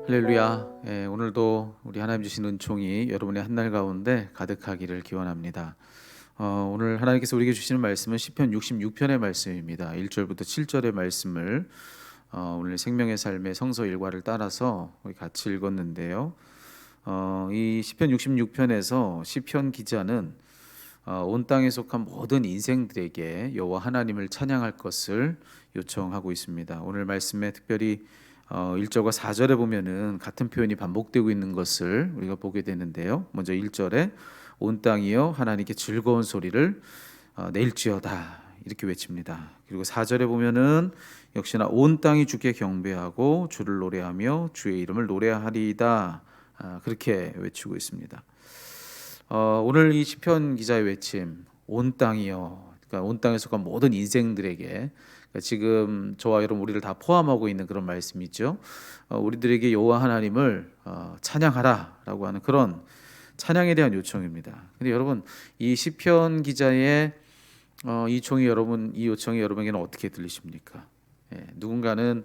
할렐루야. 오늘도 우리 하나님 주신 은총이 여러분의 한날 가운데 가득하기를 기원합니다. 오늘 하나님께서 우리에게 주시는 말씀은 시편 66편의 말씀입니다. 1절부터 7절의 말씀을 오늘 생명의 삶의 성서 일과를 따라서 우리 같이 읽었는데요. 이 시편 66편에서 시편 기자는 온 땅에 속한 모든 인생들에게 여호와 하나님을 찬양할 것을 요청하고 있습니다. 오늘 말씀에 특별히 1절과 4절에 보면은 같은 표현이 반복되고 있는 것을 우리가 보게 되는데요. 먼저 1절에 온 땅이여 하나님께 즐거운 소리를 낼지어다 이렇게 외칩니다. 그리고 4절에 보면은 역시나 온 땅이 주께 경배하고 주를 노래하며 주의 이름을 노래하리이다 그렇게 외치고 있습니다. 오늘 이 시편 기자의 외침 온 땅이여, 그러니까 온 땅에 속한 모든 인생들에게, 지금 저와 여러분 우리를 다 포함하고 있는 그런 말씀이죠. 우리들에게 여호와 하나님을 찬양하라라고 하는 그런 찬양에 대한 요청입니다. 근데 여러분 이 시편 기자의 이 요청이 여러분에게는 어떻게 들리십니까? 누군가는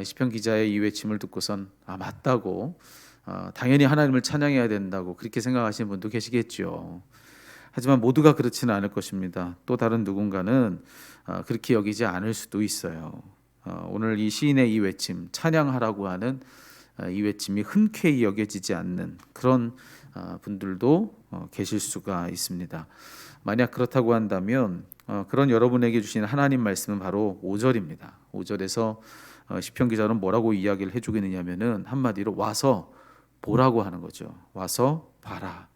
시편 기자의 이 외침을 듣고선 맞다고, 당연히 하나님을 찬양해야 된다고 그렇게 생각하시는 분도 계시겠죠. 하지만 모두가 그렇지는 않을 것입니다. 또 다른 누군가는 그렇게 여기지 않을 수도 있어요. 오늘 이 시인의 이 외침, 찬양하라고 하는 이 외침이 흔쾌히 여겨지지 않는 그런 분들도 계실 수가 있습니다. 만약 그렇다고 한다면 그런 여러분에게 주신 하나님 말씀은 바로 5절입니다. 5절에서 시편 기자는 뭐라고 이야기를 해주고 있느냐면은 한마디로 와서 보라고 하는 거죠. 와서 봐라.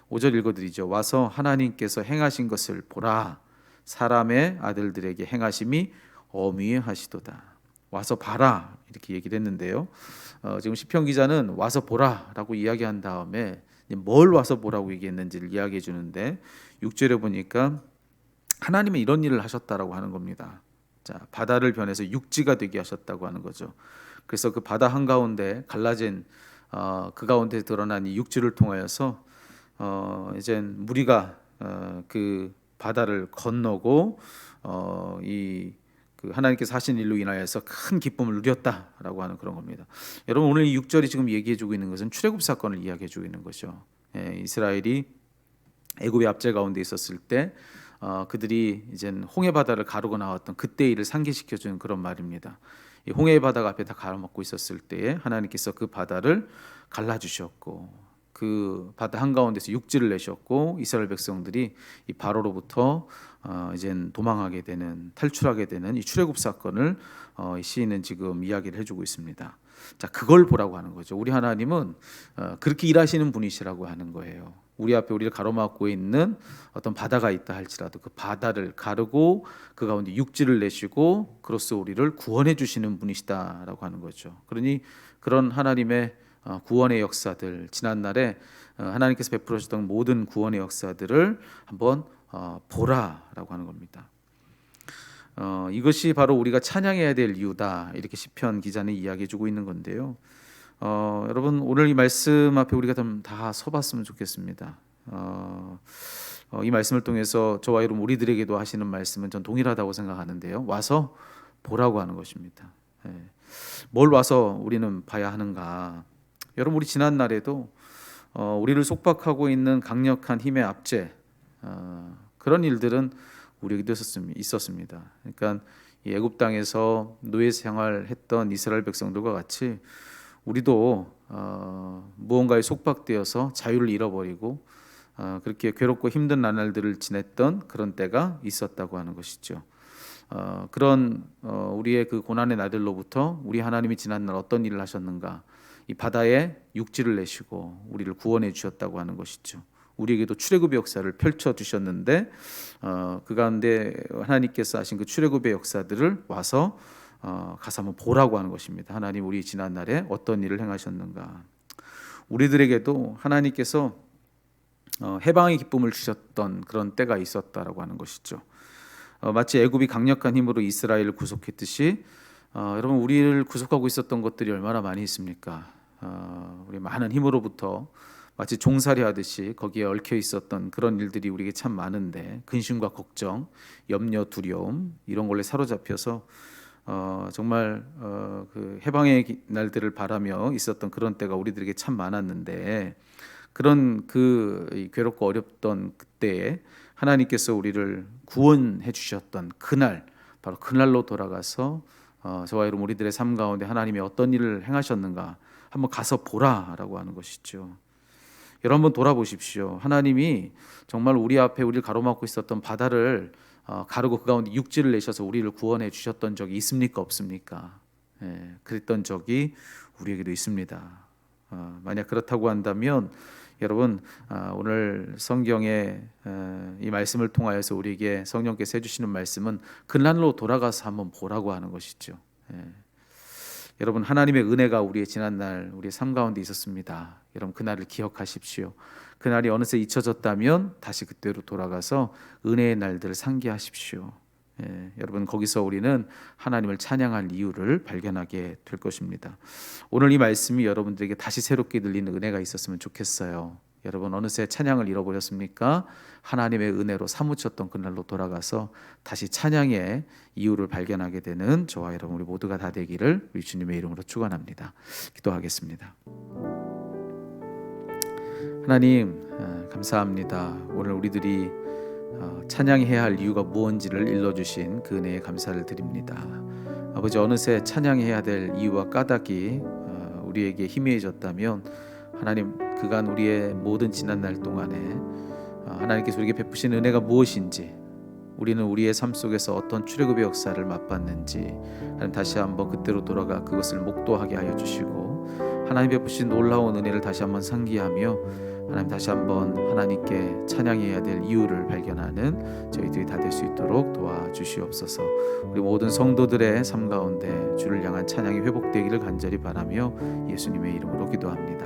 5절 읽어드리죠. 와서 하나님께서 행하신 것을 보라. 사람의 아들들에게 행하심이 어미하시도다. 와서 봐라 이렇게 얘기를 했는데요. 지금 시편 기자는 와서 보라라고 이야기한 다음에 뭘 와서 보라고 얘기했는지를 이야기해 주는데 6절에 보니까 하나님은 이런 일을 하셨다라고 하는 겁니다. 자, 바다를 변해서 육지가 되게 하셨다고 하는 거죠. 그래서 그 바다 한가운데 갈라진 그 가운데 드러난 이 육지를 통하여서 이제 무리가 그 바다를 건너고 그 하나님께서 하신 일로 인하여서 큰 기쁨을 누렸다라고 하는 그런 겁니다. 여러분 오늘 이 6절이 지금 얘기해주고 있는 것은 출애굽 사건을 이야기해주고 있는 거죠. 이스라엘이 애굽의 압제 가운데 있었을 때 그들이 이제 홍해 바다를 가르고 나왔던 그때 일을 상기시켜주는 그런 말입니다. 이 홍해 바다가 앞에 다 가로막고 있었을 때에 하나님께서 그 바다를 갈라주셨고 그 바다 한가운데서 육지를 내셨고 이스라엘 백성들이 이 바로로부터 이제 도망하게 되는, 탈출하게 되는 이 출애굽 사건을 이 시인은 지금 이야기를 해주고 있습니다. 자, 그걸 보라고 하는 거죠. 우리 하나님은 그렇게 일하시는 분이시라고 하는 거예요. 우리 앞에 우리를 가로막고 있는 어떤 바다가 있다 할지라도 그 바다를 가르고 그 가운데 육지를 내시고 그로써 우리를 구원해 주시는 분이시다라고 하는 거죠. 그러니 그런 하나님의 구원의 역사들, 지난날에 하나님께서 베풀어 주셨던 모든 구원의 역사들을 한번 보라라고 하는 겁니다. 이것이 바로 우리가 찬양해야 될 이유다 이렇게 시편 기자는 이야기해주고 있는 건데요. 여러분 오늘 이 말씀 앞에 우리가 좀 다 서봤으면 좋겠습니다. 이 말씀을 통해서 저와 여러분 우리들에게도 하시는 말씀은 전 동일하다고 생각하는데요. 와서 보라고 하는 것입니다. 뭘 와서 우리는 봐야 하는가? 여러분 우리 지난 날에도 우리를 속박하고 있는 강력한 힘의 압제, 그런 일들은 우리에게도 있었습니다. 그러니까 이 애굽 땅에서 노예 생활했던 이스라엘 백성들과 같이 우리도 무언가에 속박되어서 자유를 잃어버리고 그렇게 괴롭고 힘든 나날들을 지냈던 그런 때가 있었다고 하는 것이죠. 그런 우리의 그 고난의 날들로부터 우리 하나님이 지난날 어떤 일을 하셨는가, 이 바다에 육지를 내시고 우리를 구원해 주셨다고 하는 것이죠. 우리에게도 출애굽의 역사를 펼쳐 주셨는데 그 가운데 하나님께서 하신 그 출애굽의 역사들을 와서 가서 한번 보라고 하는 것입니다. 하나님 우리 지난날에 어떤 일을 행하셨는가. 우리들에게도 하나님께서 해방의 기쁨을 주셨던 그런 때가 있었다라고 하는 것이죠. 마치 애굽이 강력한 힘으로 이스라엘을 구속했듯이 여러분 우리를 구속하고 있었던 것들이 얼마나 많이 있습니까? 우리 많은 힘으로부터 마치 종살이 하듯이 거기에 얽혀 있었던 그런 일들이 우리에게 참 많은데, 근심과 걱정, 염려, 두려움 이런 걸로 사로잡혀서 정말 그 해방의 날들을 바라며 있었던 그런 때가 우리들에게 참 많았는데 그런 이 괴롭고 어렵던 그때에 하나님께서 우리를 구원해 주셨던 그날, 바로 그날로 돌아가서 저와 여러분 우리들의 삶 가운데 하나님이 어떤 일을 행하셨는가 한번 가서 보라라고 하는 것이죠. 여러분 한번 돌아보십시오. 하나님이 정말 우리 앞에 우리를 가로막고 있었던 바다를 가르고 그 가운데 육지를 내셔서 우리를 구원해 주셨던 적이 있습니까? 없습니까? 예, 그랬던 적이 우리에게도 있습니다. 만약 그렇다고 한다면 여러분 오늘 성경의 이 말씀을 통하여서 우리에게 성령께서 해주시는 말씀은 그날로 돌아가서 한번 보라고 하는 것이죠. 예. 여러분 하나님의 은혜가 우리의 지난날 우리의 삶 가운데 있었습니다. 여러분 그날을 기억하십시오. 그날이 어느새 잊혀졌다면 다시 그때로 돌아가서 은혜의 날들을 상기하십시오. 예, 여러분 거기서 우리는 하나님을 찬양할 이유를 발견하게 될 것입니다. 오늘 이 말씀이 여러분들에게 다시 새롭게 들리는 은혜가 있었으면 좋겠어요. 여러분 어느새 찬양을 잃어버렸습니까? 하나님의 은혜로 사무쳤던 그날로 돌아가서 다시 찬양의 이유를 발견하게 되는 저와 여러분 우리 모두가 다 되기를 우리 주님의 이름으로 축원합니다. 기도하겠습니다. 하나님 감사합니다. 오늘 우리들이 찬양해야 할 이유가 무엇인지를 일러주신 그 은혜에 감사를 드립니다. 아버지 어느새 찬양해야 될 이유와 까닭이 우리에게 희미해졌다면 하나님 그간 우리의 모든 지난 날 동안에 하나님께서 우리에게 베푸신 은혜가 무엇인지 우리는 우리의 삶 속에서 어떤 출애굽의 역사를 맛봤는지 하나님 다시 한번 그때로 돌아가 그것을 목도하게 하여 주시고 하나님 베푸신 놀라운 은혜를 다시 한번 상기하며 하나님 다시 한번 하나님께 찬양해야 될 이유를 발견하는 저희들이 다 될 수 있도록 도와주시옵소서. 우리 모든 성도들의 삶 가운데 주를 향한 찬양이 회복되기를 간절히 바라며 예수님의 이름으로 기도합니다.